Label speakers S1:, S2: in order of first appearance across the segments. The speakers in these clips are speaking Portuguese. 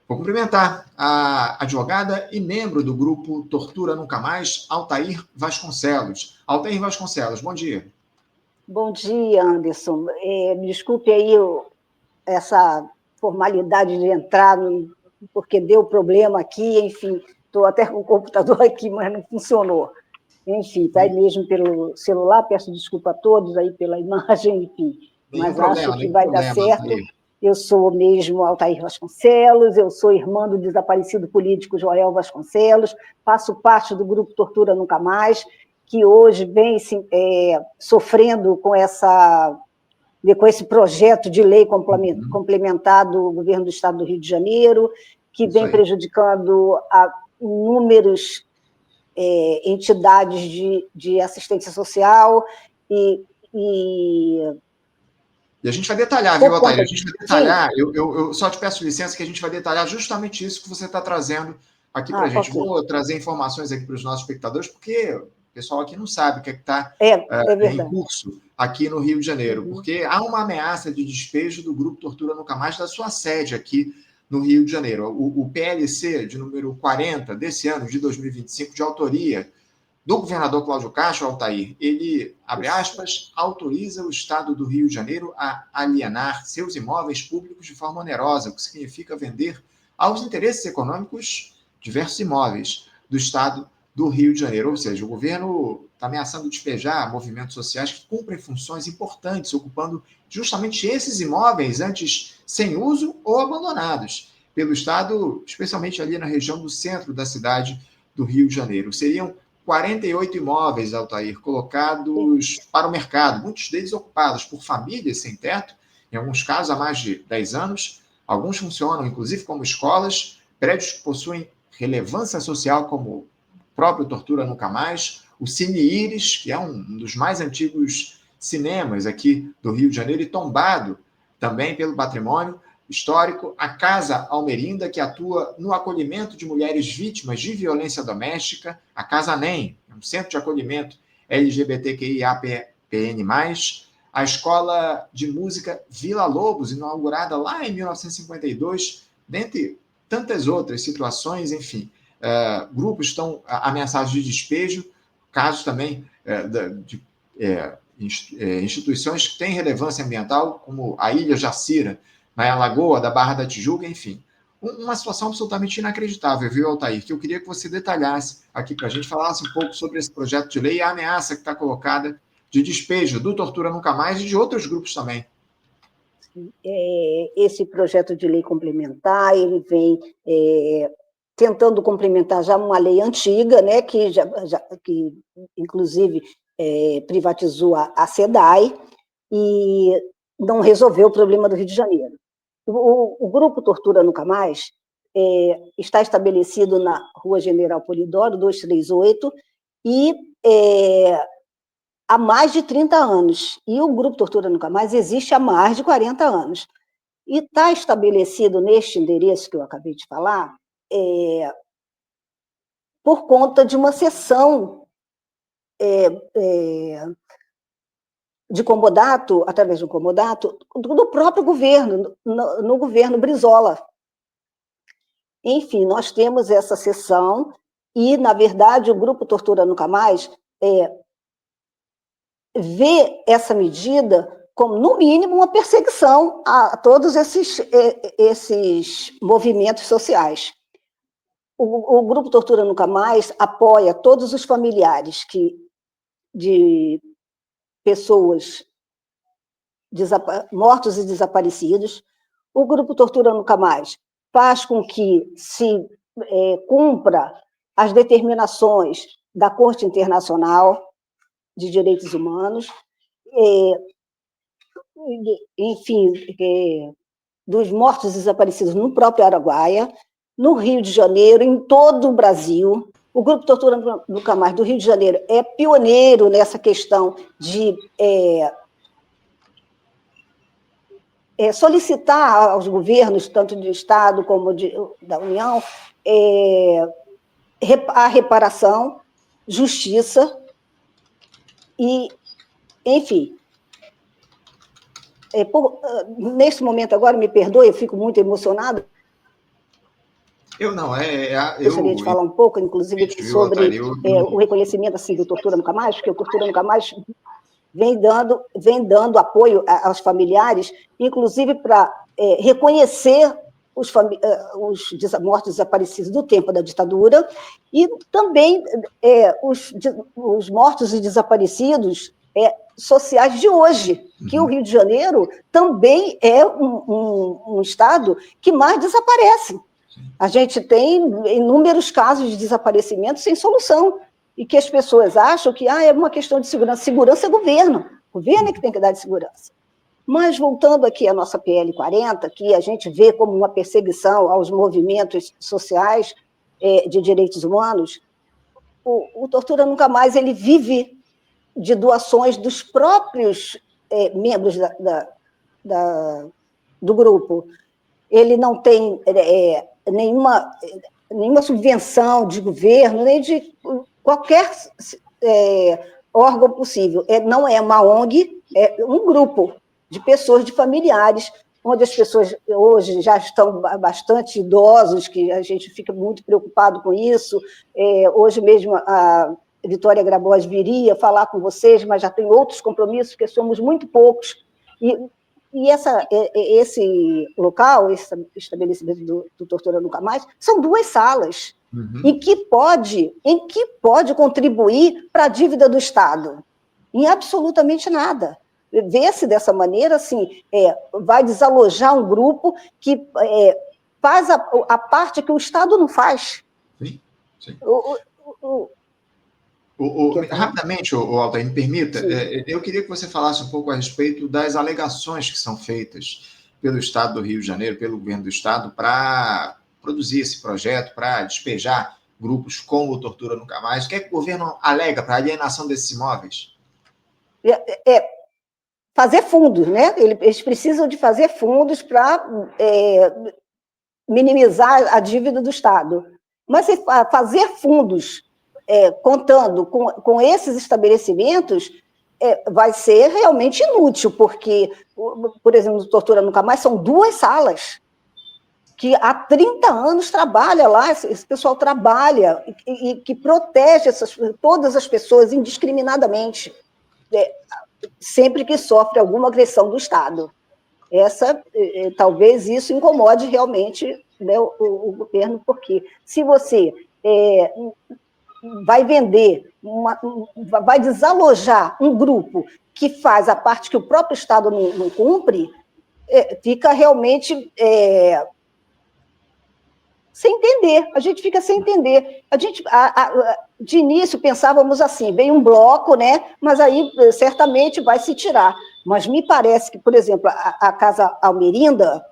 S1: Vou cumprimentar a advogada e membro do grupo Tortura Nunca Mais, Altair Vasconcelos. Altair Vasconcelos, bom dia.
S2: Bom dia, Anderson. Me desculpe aí essa formalidade de entrar, porque deu problema aqui, enfim, estou até com o computador aqui, mas não funcionou. Enfim, está aí mesmo pelo celular, peço desculpa a todos aí pela imagem, enfim, mas acho que vai dar certo. Altair. Eu sou mesmo Altair Vasconcelos, eu sou irmã do desaparecido político Joel Vasconcelos, faço parte do grupo Tortura Nunca Mais, que hoje vem sofrendo com esse projeto de lei complementar do governo do Estado do Rio de Janeiro, que vem prejudicando inúmeras entidades de assistência social
S1: E a gente vai detalhar, viu, Altair? A gente vai detalhar. Eu só te peço licença que a gente vai detalhar justamente isso que você está trazendo aqui para a gente. Okay. Vou trazer informações aqui para os nossos espectadores, porque o pessoal aqui não sabe o que está em curso aqui no Rio de Janeiro, porque há uma ameaça de despejo do Grupo Tortura Nunca Mais da sua sede aqui no Rio de Janeiro. O PLC de número 40 desse ano, de 2025, de autoria do governador Cláudio Castro, Altair, ele, abre aspas, autoriza o Estado do Rio de Janeiro a alienar seus imóveis públicos de forma onerosa, o que significa vender aos interesses econômicos diversos imóveis do Estado do Rio de Janeiro. Ou seja, o governo está ameaçando despejar movimentos sociais que cumprem funções importantes, ocupando justamente esses imóveis antes sem uso ou abandonados pelo Estado, especialmente ali na região do centro da cidade do Rio de Janeiro. Seriam 48 imóveis, Altair, colocados para o mercado, muitos deles ocupados por famílias sem teto, em alguns casos há mais de 10 anos. Alguns funcionam, inclusive, como escolas, prédios que possuem relevância social, como o próprio Tortura Nunca Mais, o Cine Íris, que é um dos mais antigos cinemas aqui do Rio de Janeiro, e tombado também pelo patrimônio histórico, a Casa Almerinda, que atua no acolhimento de mulheres vítimas de violência doméstica, a Casa NEM, um centro de acolhimento LGBTQIAPN+, a Escola de Música Vila Lobos, inaugurada lá em 1952, dentre tantas outras situações, enfim. Grupos estão ameaçados de despejo, casos também de instituições que têm relevância ambiental, como a Ilha Jacira, na Lagoa da Barra da Tijuca, enfim. Uma situação absolutamente inacreditável, viu, Altair? Que eu queria que você detalhasse aqui para a gente, falasse um pouco sobre esse projeto de lei e a ameaça que está colocada de despejo do Tortura Nunca Mais e de outros grupos também.
S2: Esse projeto de lei complementar, ele vem tentando complementar já uma lei antiga, né, que inclusive privatizou a SEDAI e não resolveu o problema do Rio de Janeiro. O Grupo Tortura Nunca Mais está estabelecido na Rua General Polidoro, 238, e há mais de 30 anos. E o Grupo Tortura Nunca Mais existe há mais de 40 anos. E está estabelecido neste endereço que eu acabei de falar, por conta de uma sessão de comodato, através de um comodato, do próprio governo, no governo Brizola. Enfim, nós temos essa sessão e, na verdade, o Grupo Tortura Nunca Mais vê essa medida como, no mínimo, uma perseguição a todos esses movimentos sociais. O Grupo Tortura Nunca Mais apoia todos os familiares de pessoas mortos e desaparecidos. O Grupo Tortura Nunca Mais faz com que se cumpra as determinações da Corte Internacional de Direitos Humanos, enfim, dos mortos e desaparecidos no próprio Araguaia, no Rio de Janeiro, em todo o Brasil. O Grupo Tortura Nunca Mais do Rio de Janeiro é pioneiro nessa questão de solicitar aos governos, tanto do Estado como da União, a reparação, justiça e, enfim, nesse momento agora, me perdoe, eu fico muito emocionada,
S1: Eu não,
S2: Gostaria de falar um pouco, inclusive, sobre o reconhecimento assim, do Tortura Nunca Mais, porque o Tortura Nunca Mais vem dando apoio aos familiares, inclusive para reconhecer os mortos desaparecidos do tempo da ditadura, e também os mortos e desaparecidos sociais de hoje, que o Rio de Janeiro também é um estado que mais desaparece. A gente tem inúmeros casos de desaparecimento sem solução, e que as pessoas acham que é uma questão de segurança. Segurança é governo. O governo é que tem que dar de segurança. Mas, voltando aqui à nossa PL 40, que a gente vê como uma perseguição aos movimentos sociais de direitos humanos, o Tortura Nunca Mais ele vive de doações dos próprios membros do grupo. Ele não tem nenhuma subvenção de governo, nem de qualquer órgão possível. Não é uma ONG, é um grupo de pessoas, de familiares, onde as pessoas hoje já estão bastante idosos, que a gente fica muito preocupado com isso. Hoje mesmo a Vitória Grabois viria falar com vocês, mas já tem outros compromissos, porque somos muito poucos. E esse local, esse estabelecimento do Tortura Nunca Mais, são 2 salas, em que pode contribuir para a dívida do Estado? Em absolutamente nada. Vê-se dessa maneira, assim, vai desalojar um grupo que faz a parte que o Estado não faz.
S1: Sim, sim. Rapidamente, Altair, me permita, eu queria que você falasse um pouco a respeito das alegações que são feitas pelo Estado do Rio de Janeiro, pelo governo do Estado, para produzir esse projeto, para despejar grupos como o Tortura Nunca Mais. O que é que o governo alega para a alienação desses imóveis?
S2: Fazer fundos, né? Eles precisam de fazer fundos para minimizar a dívida do Estado. Mas fazer fundos contando com esses estabelecimentos vai ser realmente inútil, porque, por exemplo, no Tortura Nunca Mais são 2 salas que há 30 anos trabalha lá, esse pessoal trabalha e que protege todas as pessoas indiscriminadamente, sempre que sofre alguma agressão do Estado. Talvez isso incomode realmente, né, o governo, porque se você vai vender, vai desalojar um grupo que faz a parte que o próprio Estado não cumpre, fica realmente sem entender. A gente fica sem entender. De início, pensávamos assim, vem um bloco, né? Mas aí certamente vai se tirar. Mas me parece que, por exemplo, a Casa Almerinda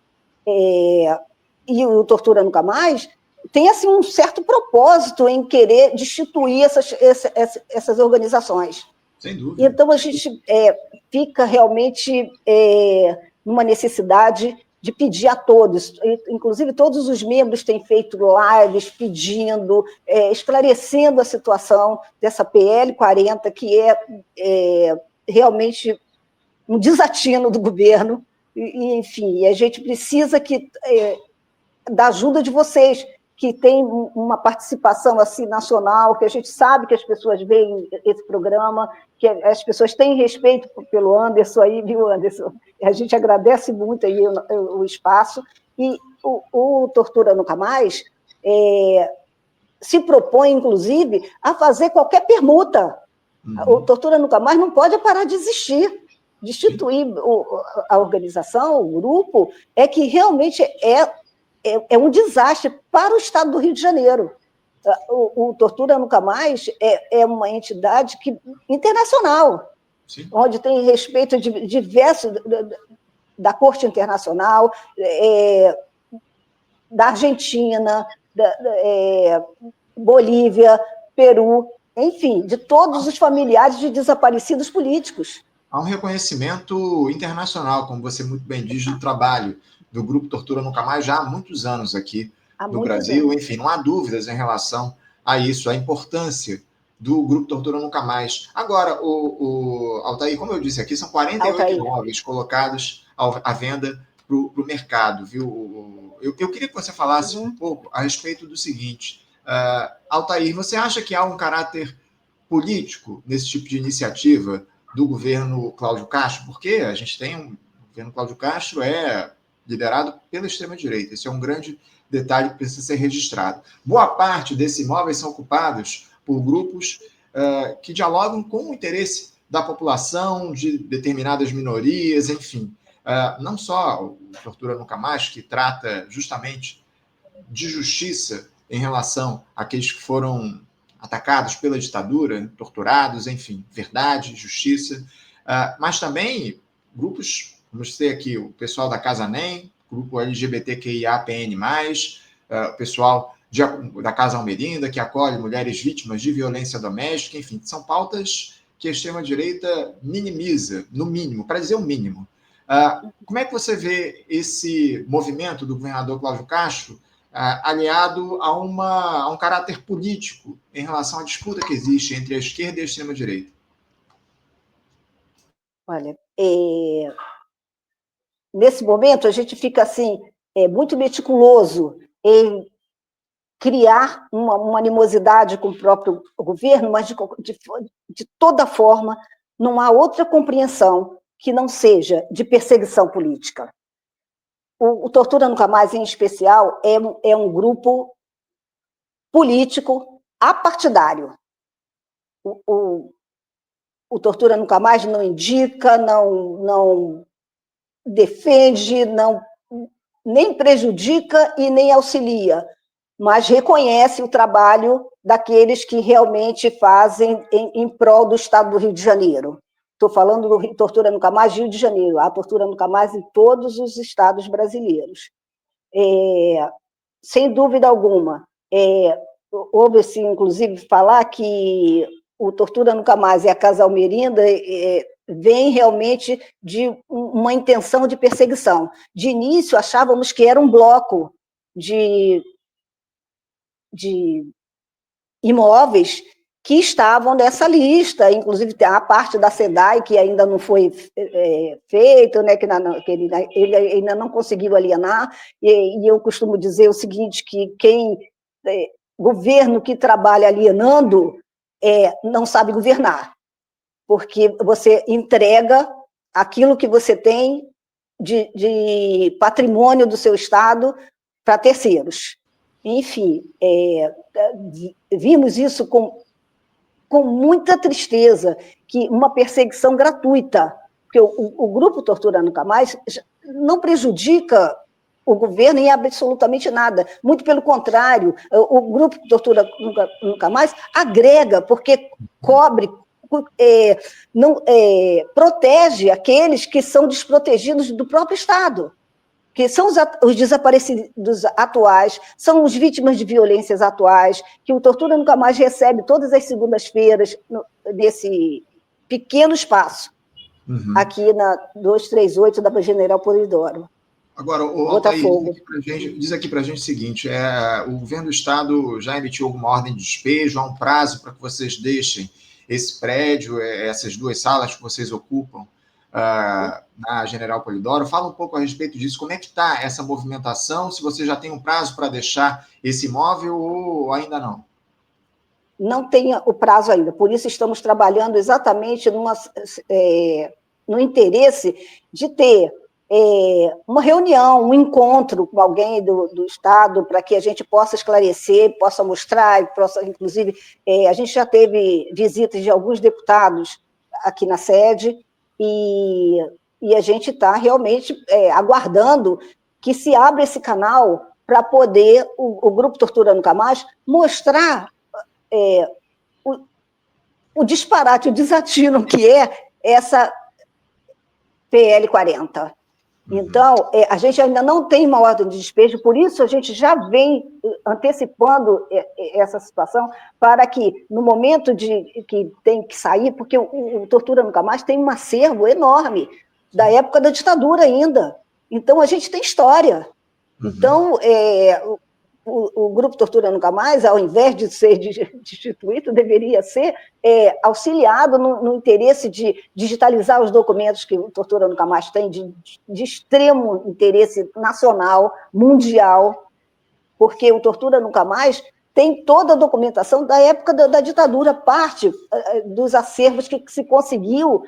S2: e o Tortura Nunca Mais tem assim, um certo propósito em querer destituir essas organizações.
S1: Sem dúvida.
S2: Então, a gente fica realmente numa necessidade de pedir a todos, inclusive todos os membros têm feito lives pedindo, esclarecendo a situação dessa PL 40, que é realmente um desatino do governo, enfim, a gente precisa da ajuda de vocês, que tem uma participação assim, nacional, que a gente sabe que as pessoas veem esse programa, que as pessoas têm respeito pelo Anderson aí, viu, Anderson? A gente agradece muito aí o espaço, e o Tortura Nunca Mais se propõe, inclusive, a fazer qualquer permuta. O Tortura Nunca Mais não pode parar de existir. Destituir a organização, o grupo, que realmente é um desastre para o Estado do Rio de Janeiro. O Tortura Nunca Mais é uma entidade internacional, sim, onde tem respeito de diversos da Corte Internacional, da Argentina, Bolívia, Peru, enfim, de todos os familiares de desaparecidos políticos.
S1: Há um reconhecimento internacional, como você muito bem diz, do trabalho do Grupo Tortura Nunca Mais já há muitos anos aqui no Brasil. Enfim, não há dúvidas em relação a isso, a importância do Grupo Tortura Nunca Mais. Agora, Altair, como eu disse aqui, são 48 imóveis colocados à venda para o mercado, viu? eu queria que você falasse um pouco a respeito do seguinte. Altair, você acha que há um caráter político nesse tipo de iniciativa do governo Cláudio Castro? Porque a gente tem o governo Cláudio Castro liderado pela extrema-direita. Esse é um grande detalhe que precisa ser registrado. Boa parte desses imóveis são ocupados por grupos que dialogam com o interesse da população, de determinadas minorias, enfim. Não só o Tortura Nunca Mais, que trata justamente de justiça em relação àqueles que foram atacados pela ditadura, torturados, enfim, verdade, justiça, mas também grupos, como eu citei aqui, o pessoal da Casa NEM, grupo LGBTQIAPN+, o pessoal da Casa Almerinda, que acolhe mulheres vítimas de violência doméstica, enfim, são pautas que a extrema-direita minimiza, no mínimo, para dizer o mínimo. Como é que você vê esse movimento do governador Cláudio Castro aliado a um caráter político em relação à disputa que existe entre a esquerda e a extrema-direita?
S2: Olha, nesse momento a gente fica assim, muito meticuloso em criar uma animosidade com o próprio governo, mas de toda forma não há outra compreensão que não seja de perseguição política. O Tortura Nunca Mais, em especial, é um grupo político apartidário. O Tortura Nunca Mais não indica, não defende, nem prejudica e nem auxilia, mas reconhece o trabalho daqueles que realmente fazem em prol do Estado do Rio de Janeiro. Estou falando do Tortura Nunca Mais Rio de Janeiro, a Tortura Nunca Mais em todos os estados brasileiros. Sem dúvida alguma, houve-se, inclusive, falar que o Tortura Nunca Mais e a Casa Almerinda vem realmente de uma intenção de perseguição. De início, achávamos que era um bloco de imóveis que estavam nessa lista, inclusive a parte da SEDAI, que ainda não foi feito, né, que ele ainda não conseguiu alienar, e eu costumo dizer o seguinte, que governo que trabalha alienando não sabe governar, porque você entrega aquilo que você tem de patrimônio do seu Estado para terceiros. Enfim, vimos isso com muita tristeza, que uma perseguição gratuita, porque o grupo Tortura Nunca Mais não prejudica o governo em absolutamente nada, muito pelo contrário, o grupo Tortura Nunca Mais agrega, porque cobre, protege aqueles que são desprotegidos do próprio Estado, que são os desaparecidos atuais, são as vítimas de violências atuais, que o Tortura Nunca Mais recebe todas as segundas-feiras nesse pequeno espaço, aqui na 238 da General Polidoro.
S1: Agora, o Altair diz aqui para a gente o seguinte, o governo do Estado já emitiu alguma ordem de despejo, há um prazo para que vocês deixem esse prédio, essas duas salas que vocês ocupam, na General Polidoro. Fala um pouco a respeito disso, como é que está essa movimentação, se você já tem um prazo para deixar esse imóvel ou ainda não?
S2: Não tem o prazo ainda, por isso estamos trabalhando exatamente no interesse de ter uma reunião, um encontro com alguém do Estado, para que a gente possa esclarecer, possa mostrar, inclusive, a gente já teve visitas de alguns deputados aqui na sede, e a gente está realmente aguardando que se abra esse canal para poder o Grupo Tortura Nunca Mais mostrar o disparate, o desatino que é essa PL 40. Então, a gente ainda não tem uma ordem de despejo, por isso a gente já vem antecipando essa situação, para que, no momento que tem que sair, porque o Tortura Nunca Mais tem um acervo enorme, da época da ditadura ainda. Então, a gente tem história. Então, o Grupo Tortura Nunca Mais, ao invés de ser destituído, deveria ser auxiliado no interesse de digitalizar os documentos que o Tortura Nunca Mais tem, de extremo interesse nacional, mundial, porque o Tortura Nunca Mais tem toda a documentação da época da ditadura, parte dos acervos que se conseguiu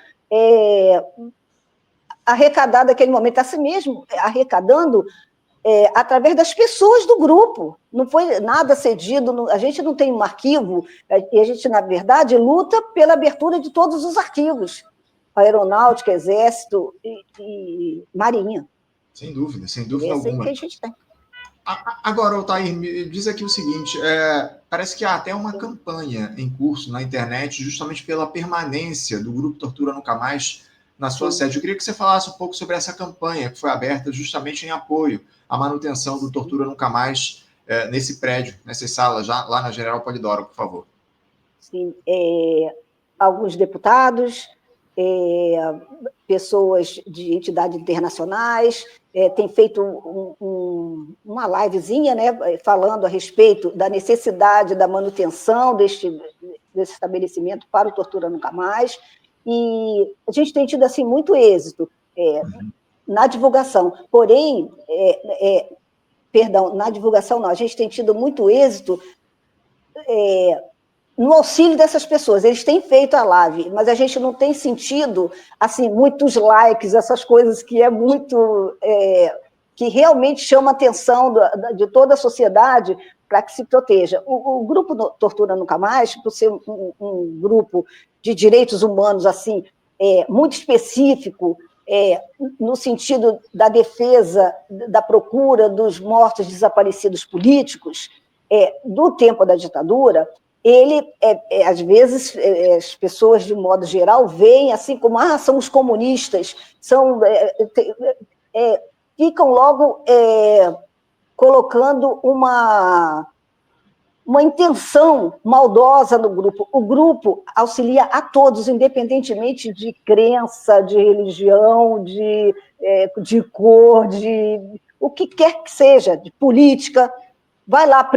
S2: arrecadar naquele momento, assim mesmo, arrecadando através das pessoas do grupo. Não foi nada cedido, a gente não tem um arquivo, e a gente, na verdade, luta pela abertura de todos os arquivos, Aeronáutica, Exército e Marinha.
S1: Sem dúvida alguma.
S2: É que a gente tem.
S1: Agora, Altair, me diz aqui o seguinte, parece que há até uma campanha em curso na internet justamente pela permanência do Grupo Tortura Nunca Mais na sua sede. Eu queria que você falasse um pouco sobre essa campanha que foi aberta justamente em apoio à manutenção do Tortura Nunca Mais nesse prédio, nessas salas, lá na General Polidoro, por favor.
S2: Sim, alguns deputados, pessoas de entidades internacionais, têm feito uma livezinha, né, falando a respeito da necessidade da manutenção desse estabelecimento para o Tortura Nunca Mais, e a gente tem tido assim, muito êxito na divulgação, porém, na divulgação não, a gente tem tido muito êxito no auxílio dessas pessoas. Eles têm feito a live, mas a gente não tem sentido assim, muitos likes, essas coisas que é muito... que realmente chama a atenção de toda a sociedade para que se proteja. O Grupo Tortura Nunca Mais, por ser um grupo de direitos humanos assim, muito específico, no sentido da defesa, da procura dos mortos desaparecidos políticos, do tempo da ditadura, ele, às vezes, as pessoas, de modo geral, veem assim como, são os comunistas, ficam logo colocando uma intenção maldosa no grupo. O grupo auxilia a todos, independentemente de crença, de religião, de cor, de o que quer que seja, de política. Vai lá,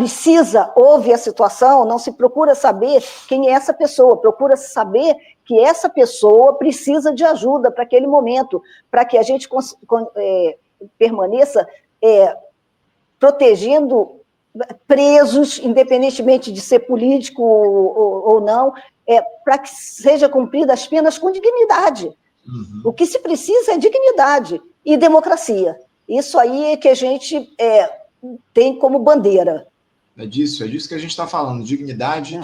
S2: ouve a situação, não se procura saber quem é essa pessoa, procura saber que essa pessoa precisa de ajuda para aquele momento, para que a gente permaneça protegendo presos, independentemente de ser político ou não, para que seja cumprida as penas com dignidade. Uhum. O que se precisa é dignidade e democracia. Isso aí é que a gente tem como bandeira.
S1: É disso que a gente está falando, dignidade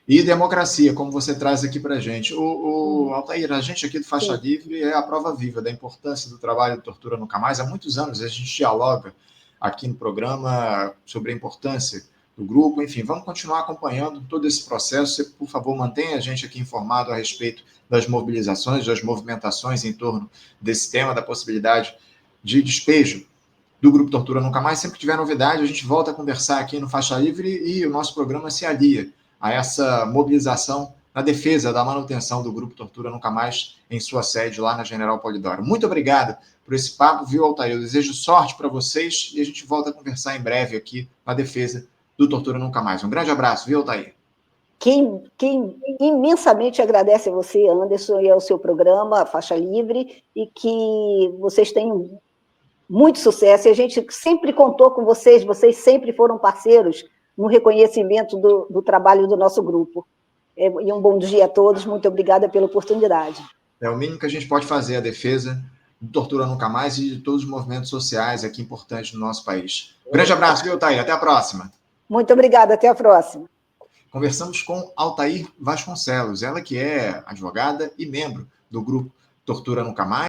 S1: e democracia, como você traz aqui para a gente. Altair, a gente aqui do Faixa Livre é a prova viva da importância do trabalho do Tortura Nunca Mais. Há muitos anos a gente dialoga aqui no programa sobre a importância do grupo. Enfim, vamos continuar acompanhando todo esse processo. Você, por favor, mantenha a gente aqui informado a respeito das mobilizações, das movimentações em torno desse tema, da possibilidade de despejo do Grupo Tortura Nunca Mais. Sempre que tiver novidade, a gente volta a conversar aqui no Faixa Livre e o nosso programa se alia a essa mobilização na defesa da manutenção do Grupo Tortura Nunca Mais em sua sede lá na General Polidoro. Muito obrigado por esse papo, viu, Altair? Eu desejo sorte para vocês e a gente volta a conversar em breve aqui na defesa do Tortura Nunca Mais. Um grande abraço, viu, Altair?
S2: Quem imensamente agradece a você, Anderson, e ao seu programa Faixa Livre, e que vocês tenham muito sucesso, e a gente sempre contou com vocês sempre foram parceiros no reconhecimento do trabalho do nosso grupo. E um bom dia a todos, muito obrigada pela oportunidade.
S1: É o mínimo que a gente pode fazer, a defesa do Tortura Nunca Mais e de todos os movimentos sociais aqui importantes no nosso país. Um grande abraço, viu, Altair? Até a próxima.
S2: Muito obrigada, até a próxima.
S1: Conversamos com Altair Vasconcelos, ela que é advogada e membro do grupo Tortura Nunca Mais.